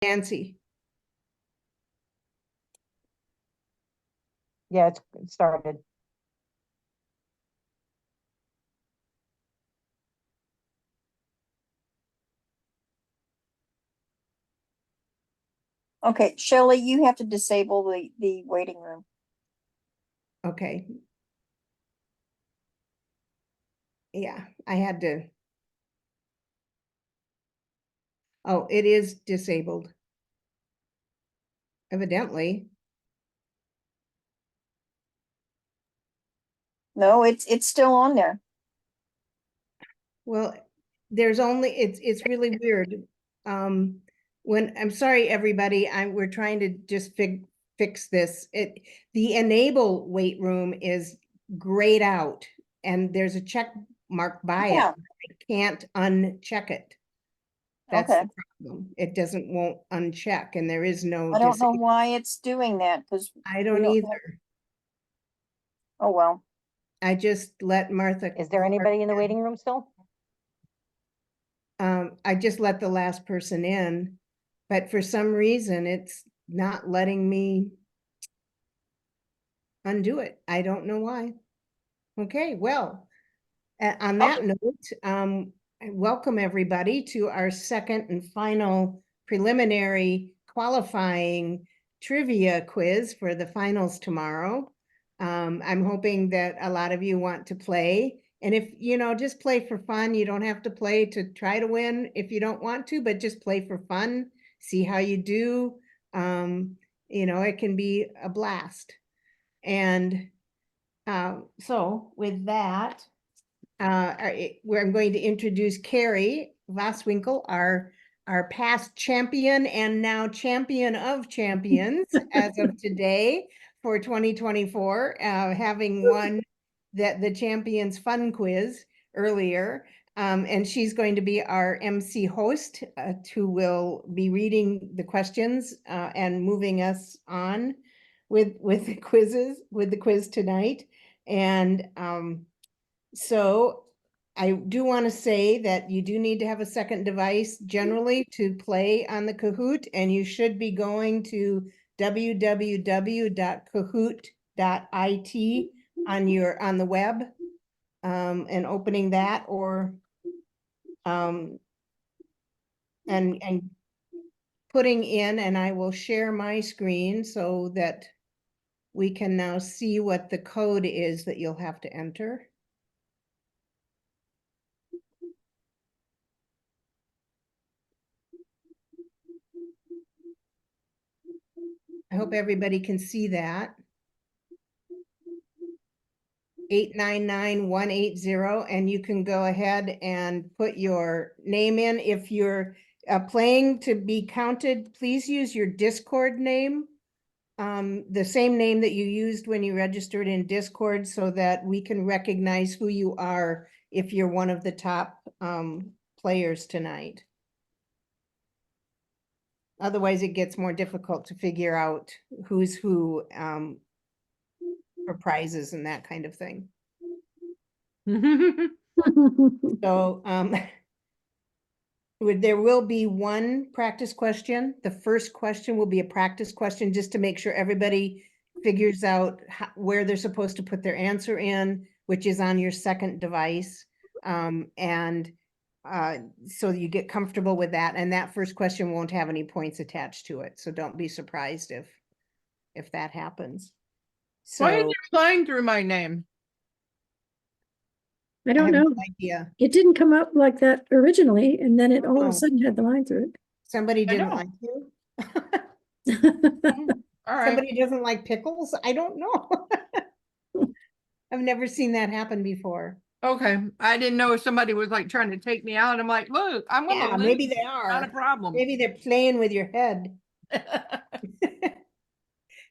Nancy. Yeah, it started. Okay, Shelley, you have to disable the waiting room. Okay. Yeah, I had to. Oh, it is disabled. Evidently. No, it's still on there. Well, there's only, it's really weird. When, I'm sorry, everybody, we're trying to just fix this. The enable wait room is grayed out and there's a check mark by Yeah. it. I can't uncheck it. That's Okay. the problem. It won't uncheck and there is no. I don't know why it's doing that because I don't either. Oh, well. I just let Martha. Is there anybody in the waiting room still? I just let the last person in, but for some reason it's not letting me undo it. I don't know why. Okay, well, on that note, I welcome everybody to our second and final preliminary qualifying trivia quiz for the finals tomorrow. I'm hoping that a lot of you want to play. And if, just play for fun. You don't have to play to try to win if you don't want to, but just play for fun. See how you do. It can be a blast. And so with that, I'm going to introduce Carrie Voswinkle, our past champion and now champion of champions as of today for 2024, having won the Champions Fun Quiz earlier. And she's going to be our MC host, who will be reading the questions and moving us on with the quiz tonight. And so I do want to say that you do need to have a second device generally to play on the Kahoot, and you should be going to www.kahoot.it on the web, and opening that, or and putting in, and I will share my screen so that we can now see what the code is that you'll have to enter. I hope everybody can see that. 899180, and you can go ahead and put your name in. If you're playing to be counted, please use your Discord name, the same name that you used when you registered in Discord, so that we can recognize who you are if you're one of the top players tonight. Otherwise, it gets more difficult to figure out who's who for prizes and that kind of thing. So there will be one practice question. The first question will be a practice question just to make sure everybody figures out where they're supposed to put their answer in, which is on your second device. So you get comfortable with that. And that first question won't have any points attached to it. So don't be surprised if that happens. So why is it flying through my name? I don't know. No idea. It didn't come up like that originally, and then it all of a sudden had the line through Somebody didn't like you. it. All right. Somebody doesn't like pickles. I don't know. I've never seen that happen before. Okay. I didn't know if somebody was like trying to take me out. I'm like, look, I'm gonna lose. Maybe they are. Not a problem. Maybe they're playing with your head.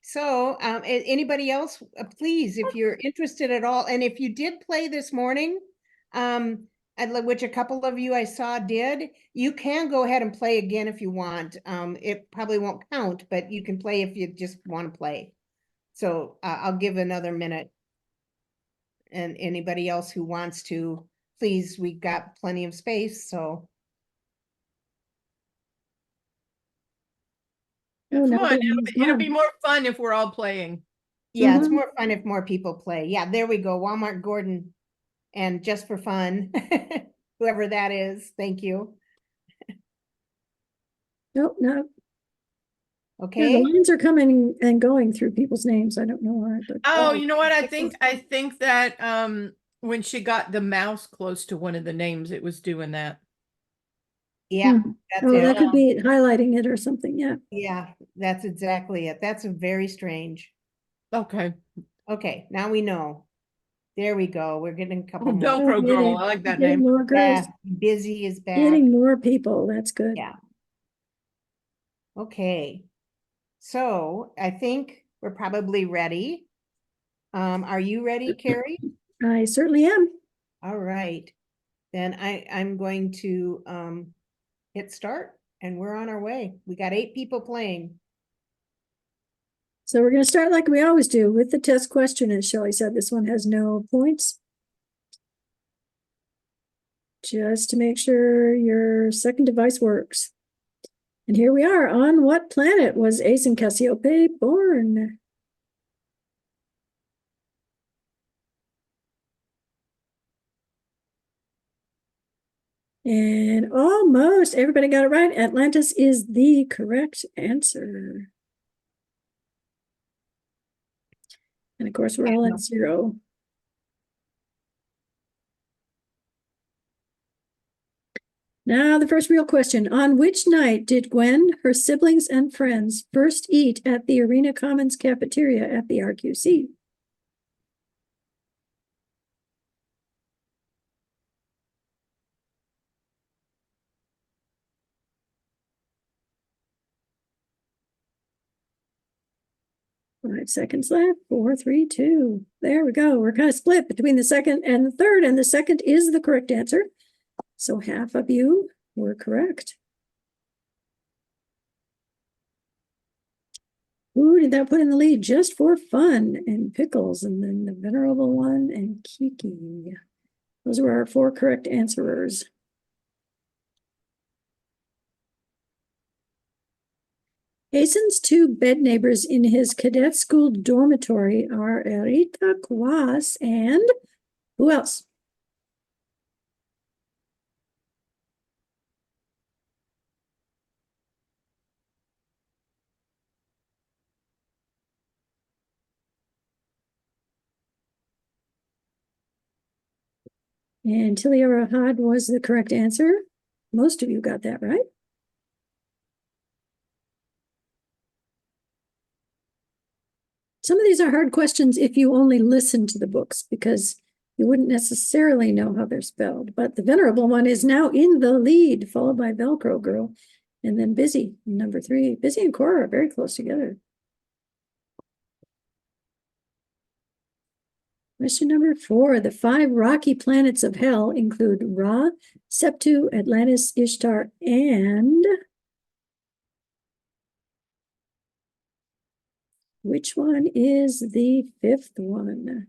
So anybody else, please, if you're interested at all, and if you did play this morning, which a couple of you I saw did, you can go ahead and play again if you want. It probably won't count, but you can play if you just want to play. So I'll give another minute. And anybody else who wants to, please, we've got plenty of space, so. Oh, Come now on, that one's it'll be gone. more fun if we're all playing. Yeah, it's Mhm. more fun if more people play. Yeah, there we go. Walmart Gordon. And just for fun, whoever that is, thank you. Nope, no. Yeah, the Okay, lines are coming and going through people's names. I don't know why, but Oh, Oh, you know what? I it think was- I think that when she got the mouse close to one of the names, it was doing that. yeah, Hmm. that's oh, that it. could be highlighting it or something. Yeah. Yeah, that's exactly it. That's very strange. Okay. Okay, now we know. There we go. We're getting a Oh, couple more. Velcro getting- girl. I like that getting name. more girls, Yeah, busy is back. getting more people. That's good. Yeah. Okay. So I think we're probably ready. Are you ready, Carrie? I certainly am. All right. Then I'm going to hit start and we're on our way. We got 8 people playing. So we're going to start like we always do with the test question. As Shelley said, this one has no points. Just to make sure your second device works. And here we are. On what planet was Ace and Cassiope born? And almost everybody got it right. Atlantis is the correct answer. And of course, we're all at 0. Now, the first real question. On which night did Gwen, her siblings, and friends first eat at the Arena Commons cafeteria at the RQC? Five seconds left. 4, 3, 2. There we go. We're kind of split between the second and the third, and the second is the correct answer. So half of you were correct. Who did that put in the lead? Just for fun, and Pickles, and then the Venerable One, and Kiki. Those were our 4 correct answerers. Jason's 2 bed neighbors in his cadet school dormitory are Erita Kwas and who else? And Tilia Rahad was the correct answer. Most of you got that right. Some of these are hard questions if you only listen to the books because you wouldn't necessarily know how they're spelled. But the Venerable One is now in the lead, followed by Velcro Girl, and then Busy, number 3. Busy and Cora are very close together. Question number 4. The 5 rocky planets of hell include Ra, Septu, Atlantis, Ishtar, and which one is the 5th one?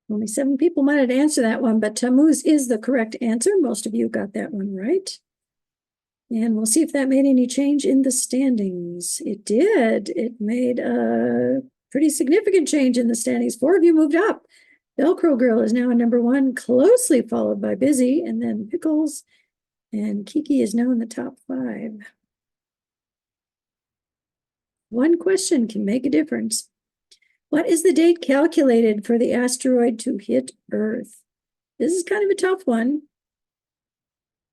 Only 7 people might have answered that one, but Tammuz is the correct answer. Most of you got that one right. And we'll see if that made any change in the standings. It did. It made a pretty significant change in the standings. 4 of you moved up. Velcro Girl is now number 1, closely followed by Busy, and then Pickles, and Kiki is now in the top 5. One question can make a difference. What is the date calculated for the asteroid to hit Earth? This is kind of a tough one.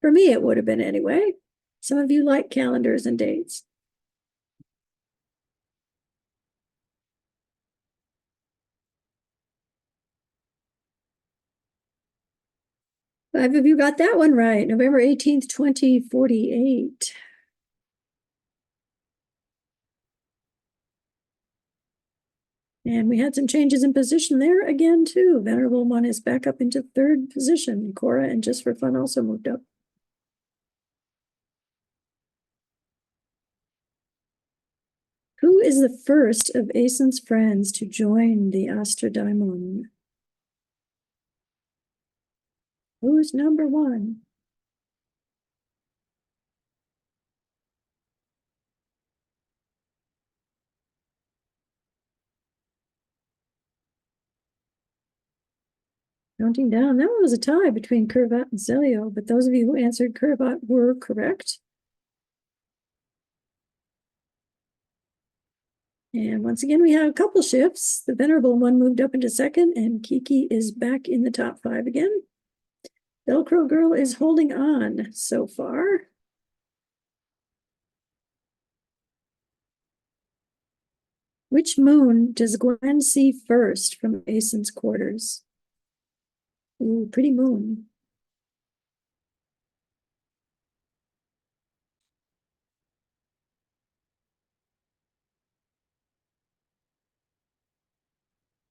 For me, it would have been anyway. Some of you like calendars and dates. Five of you got that one right. November 18th, 2048. And we had some changes in position there again, too. Venerable One is back up into 3rd position. Cora and Just for Fun also moved up. Who is was the first of Aeson's friends to join the Astradaemon? Who's number one? Counting down, that one was a tie between Curvat and Celio, but those of you who answered Curvat were correct. And once again, we have a couple shifts. The Venerable one moved up into second, and Kiki is back in the top 5 again. Velcro Girl is holding on so far. Which moon does Gwen see first from Aeson's quarters? Ooh, pretty moon.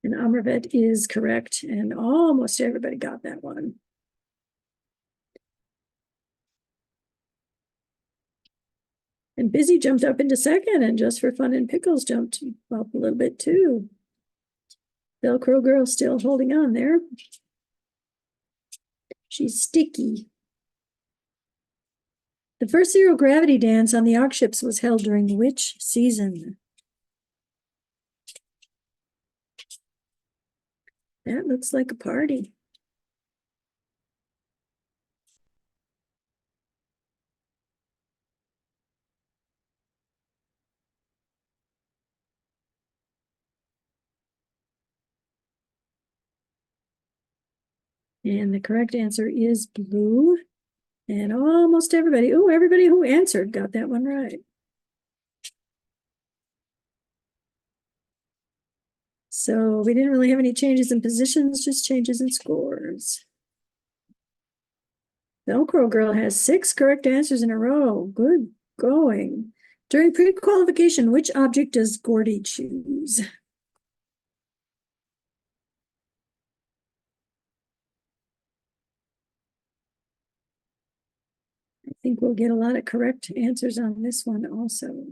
And Amravet is correct, and almost everybody got that one. And Busy jumped up into second, and Just for Fun and Pickles jumped up a little bit too. Velcro Girl still holding on there. She's sticky. The first zero gravity dance on the Ark ships was held during which season? That looks like a party. And the correct answer is blue. And almost everybody, oh, everybody who answered got that one right. So we didn't really have any changes in positions, just changes in scores. Velcro Girl has 6 correct answers in a row. Good going. During pre-qualification, which object does Gordy choose? I think we'll get a lot of correct answers on this one also.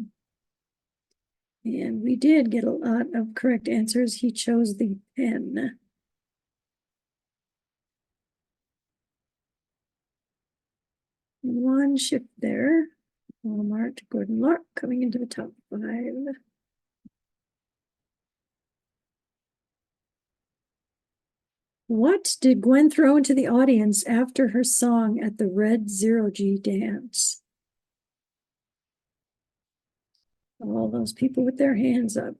And we did get a lot of correct answers. He chose the pen. One shift there. Walmart, Gordon Lark coming into the top 5. What did Gwen throw into the audience after her song at the Red Zero G dance? All those people with their hands up.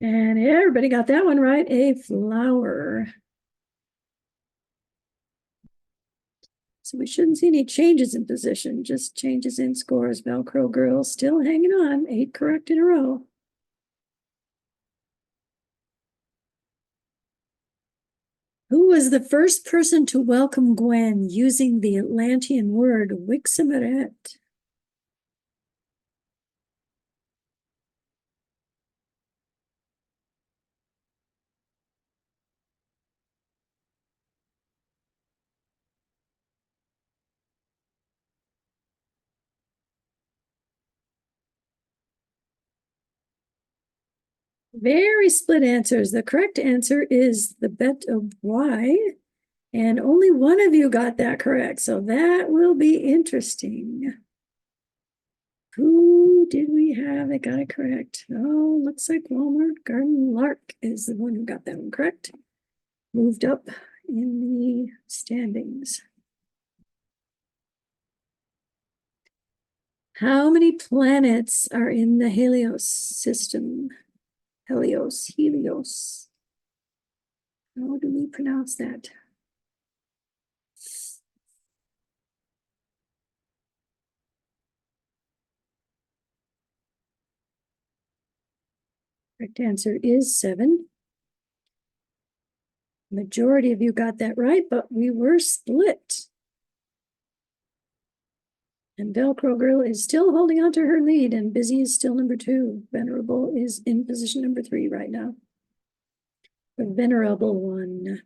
And everybody got that one right, a flower. So we shouldn't see any changes in position, just changes in scores. Velcro Girl still hanging on, 8 correct in a row. Who was the first person to welcome Gwen using the Atlantean word Wiximeret? Very split answers. The correct answer is the Bet of Y, and only one of you got that correct, so that will be interesting. Who did we have that got it correct? Oh, looks like Walmart Garden Lark is the one who got that one correct. Moved up in the standings. How many planets are in the Helios system? Helios. How do we pronounce that? Correct answer is 7. Majority of you got that right, but we were split. And Velcro Girl is still holding on to her lead, and Busy is still number 2. Venerable is in position number 3 right now. The venerable one.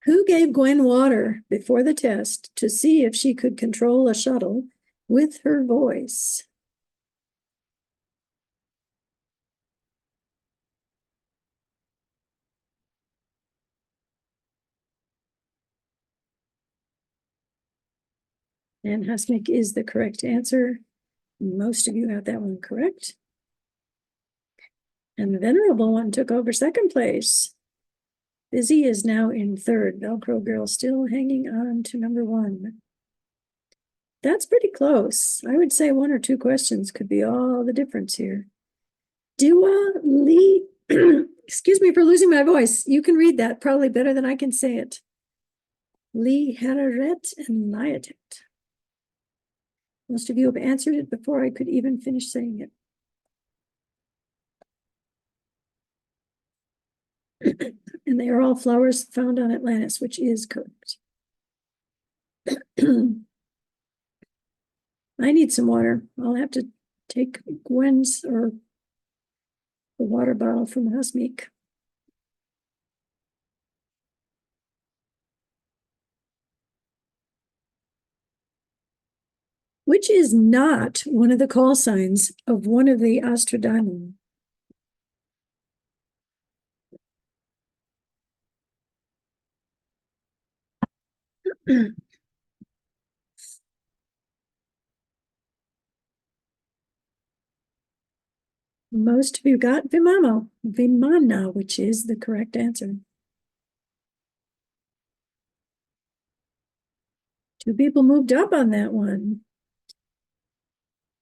Who gave Gwen water before the test to see if she could control a shuttle with her voice? And Husmick is the correct answer. Most of you have that one correct. And the venerable one took over second place. Busy is now in third. Velcro Girl still hanging on to number 1. That's pretty close. I would say 1 or 2 questions could be all the difference here. Dua Lee, excuse me for losing my voice. You can read that probably better than I can say it. Lee Hararet and Niatet. Most of you have answered it before I could even finish saying it. And they are all flowers found on Atlantis, which is correct. I need some water. I'll have to take Gwen's or the water bottle from Husmeek. Which is not one of the call signs of one of the Astrodaimon? Most of you got Vimana, which is the correct answer. 2 people moved up on that one.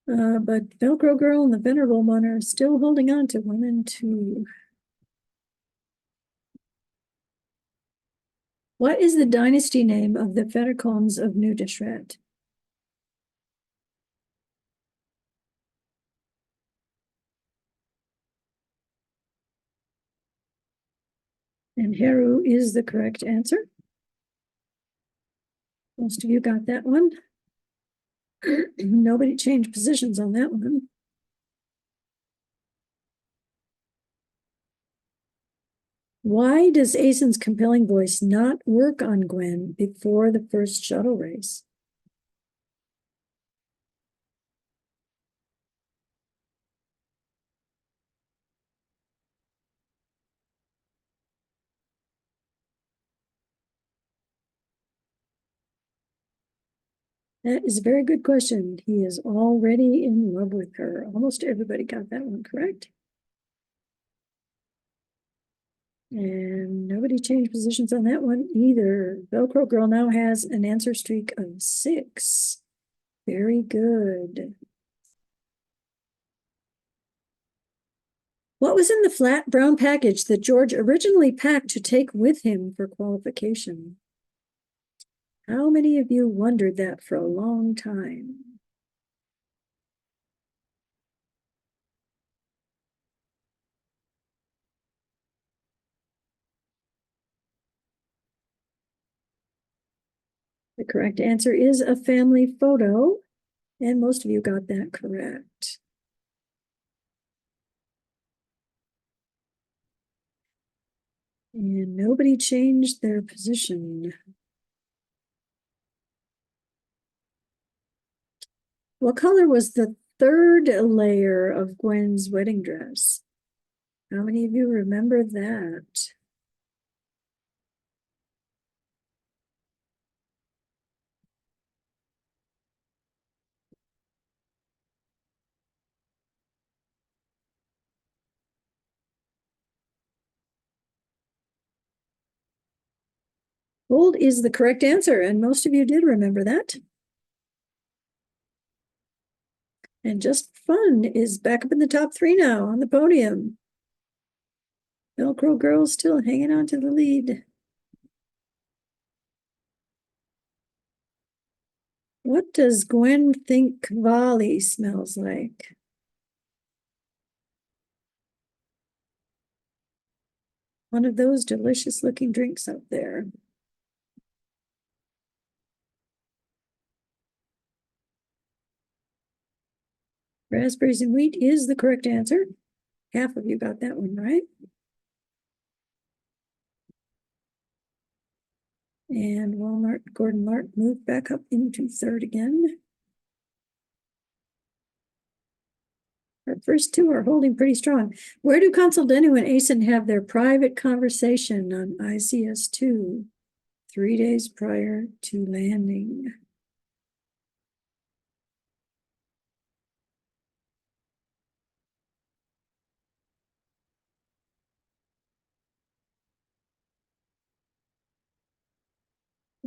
But Velcro Girl and the Venerable one are still holding on to 1 and 2. What is the dynasty name of the Fettercombs of New Deshret? And Heru is the correct answer. Most of you got that one. Nobody changed positions on that one. Why does Aeson's compelling voice not work on Gwen before the first shuttle race? That is a very good question. He is already in love with her. Almost everybody got that one correct. And nobody changed positions on that one either. Velcro Girl now has an answer streak of 6. Very good. What was in the flat brown package that George originally packed to take with him for qualification? How many of you wondered that for a long time? The correct answer is a family photo, and most of you got that correct. And nobody changed their position. What color was the 3rd layer of Gwen's wedding dress? How many of you remember that? Gold is the correct answer, and most of you did remember that. And Just Fun is back up in the top 3 now on the podium. Velcro Girl still hanging on to the lead. What does Gwen think Kvali smells like? One of those delicious looking drinks up there. Raspberries and wheat is the correct answer. Half of you got that one right. And Walmart, Gordon Lark moved back up into third again. Our first two are holding pretty strong. Where do Consul Denu and Asen have their private conversation on ICS-2 3 days prior to landing?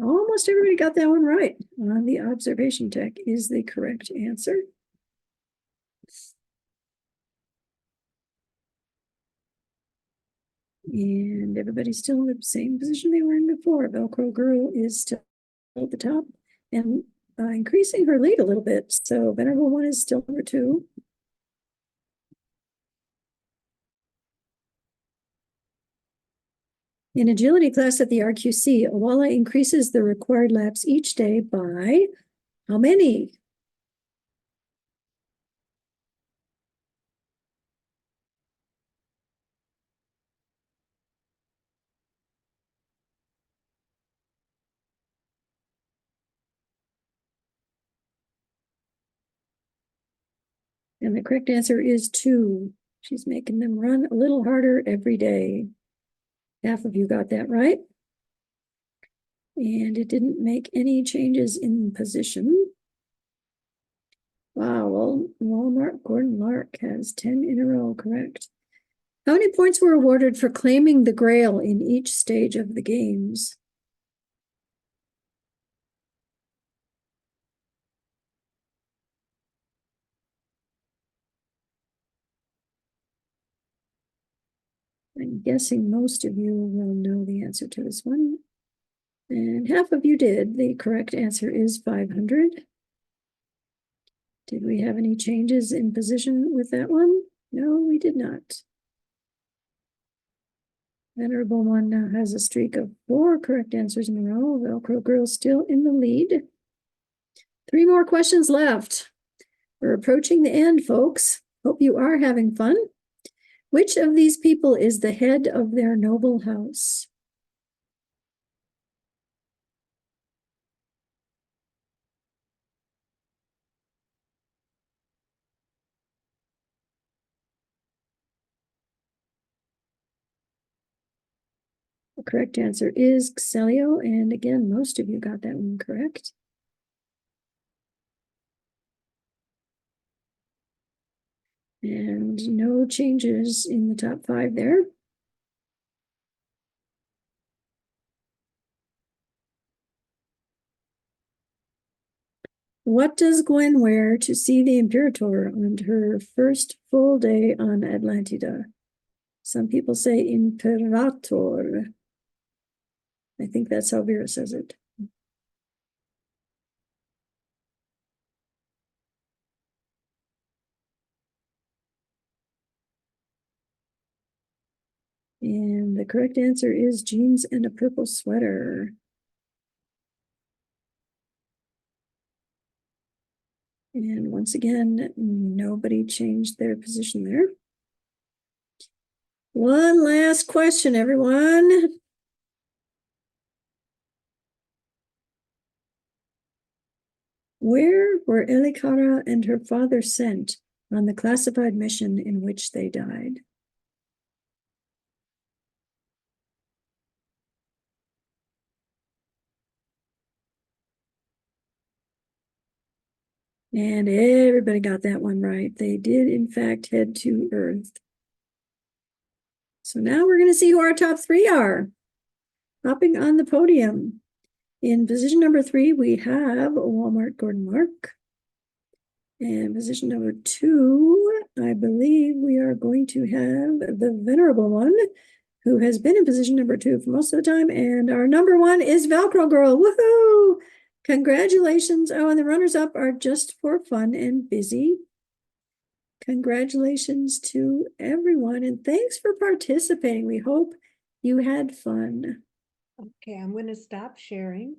Almost everybody got that one right. The observation deck is the correct answer. And everybody's still in the same position they were in before. Velcro Girl is still at the top and increasing her lead a little bit. So Venerable One is still number 2. In agility class at the RQC, Awala increases the required laps each day by how many? And the correct answer is 2. She's making them run a little harder every day. Half of you got that right. And it didn't make any changes in position. Wow, well, Walmart Gordon Lark has 10 in a row, correct. How many points were awarded for claiming the Grail in each stage of the games? I'm guessing most of you will know the answer to this one. And half of you did. The correct answer is 500. Did we have any changes in position with that one? No, we did not. Venerable One now has a streak of 4 correct answers in a row. Velcro Girl still in the lead. 3 more questions left. We're approaching the end, folks. Hope you are having fun. Which of these people is the head of their noble house? The correct answer is Xelio, and again, most of you got that one correct. And no changes in the top 5 there. What does Gwen wear to see the Imperator on her first full day on Atlantida? Some people say Imperator. I think that's how Vera says it. And the correct answer is jeans and a purple sweater. And once again, nobody changed their position there. One last question, everyone. Where were Elikara and her father sent on the classified mission in which they died? And everybody got that one right. They did, in fact, head to Earth. So now we're going to see who our top 3 are. Hopping on the podium. In position number 3, we have Walmart Gordon Lark. And position number 2, I believe we are going to have the Venerable One, who has been in position number 2 for most of the time. And our number 1 is Velcro Girl. Woohoo! Congratulations. Oh, and the runners-up are just for fun and busy. Congratulations to everyone, and thanks for participating. We hope you had fun. Okay, I'm going to stop sharing.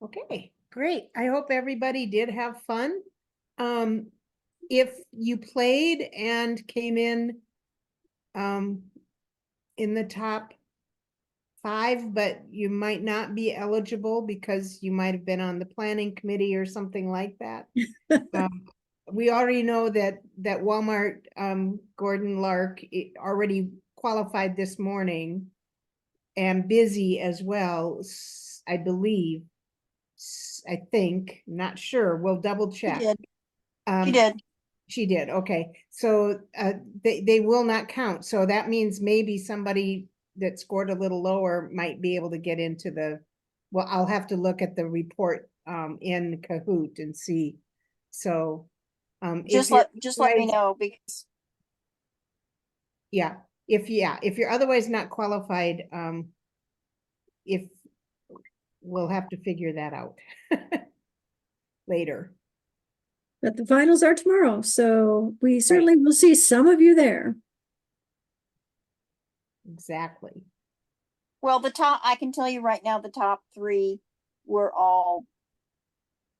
Okay, great. I hope everybody did have fun. If you played and came in the top 5, but you might not be eligible because you might have been on the planning committee or something like that. We already know that Walmart, Gordon Lark already qualified this morning and busy as well, I believe. I think, not sure, we'll double She check. did. Um, She did. She did, okay. So they will not count. So that means maybe somebody that scored a little lower might be able to get into well, I'll have to look at the report in Kahoot and see. So Just let me know because yeah, if you're otherwise not qualified, if we'll have to figure that out later. But the finals are tomorrow, so we certainly will see some of you there. Exactly. well, I can tell you right now, the top 3 were all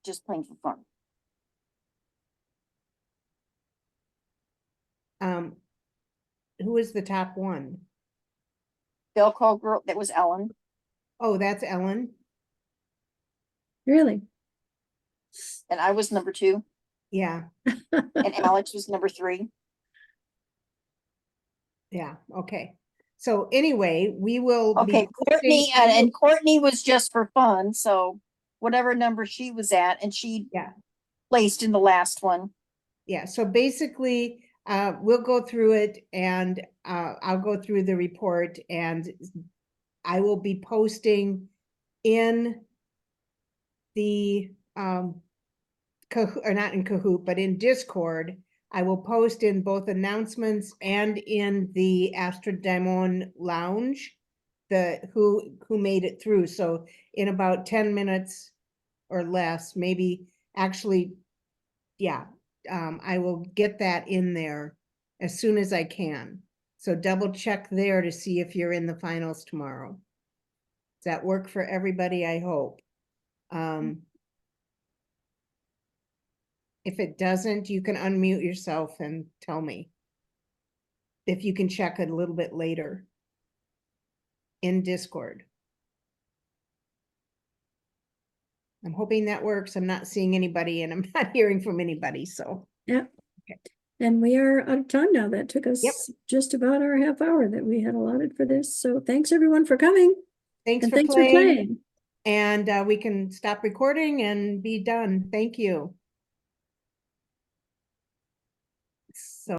just playing for fun. Who is the top one? Bill call girl, that was Ellen. Oh, that's Ellen. Really? And I was number 2. Yeah, And Alex was number 3. yeah, okay. So anyway, we will be Okay, posting- and Courtney was just for fun, so whatever number she was at, and she Yeah. placed in the last one. Yeah, so basically, we'll go through it and I'll go through the report and I will be posting in the Kahoot, or not in Kahoot, but in Discord. I will post in both announcements and in the Astra Daimon Lounge, who made it through. So in about 10 minutes or less, maybe actually, yeah, I will get that in there as soon as I can. So double check there to see if you're in the finals tomorrow. Does that work for everybody? I hope. If it doesn't, you can unmute yourself and tell me. If you can check it a little bit later in Discord. I'm hoping that works. I'm not seeing anybody and I'm not hearing from anybody, so. Yeah. And we are out of time now. That took us Yep. just about our half hour that we had allotted for this. So thanks everyone for coming. Thanks And for thanks for playing. playing. And we can stop recording and be done. Thank you. So.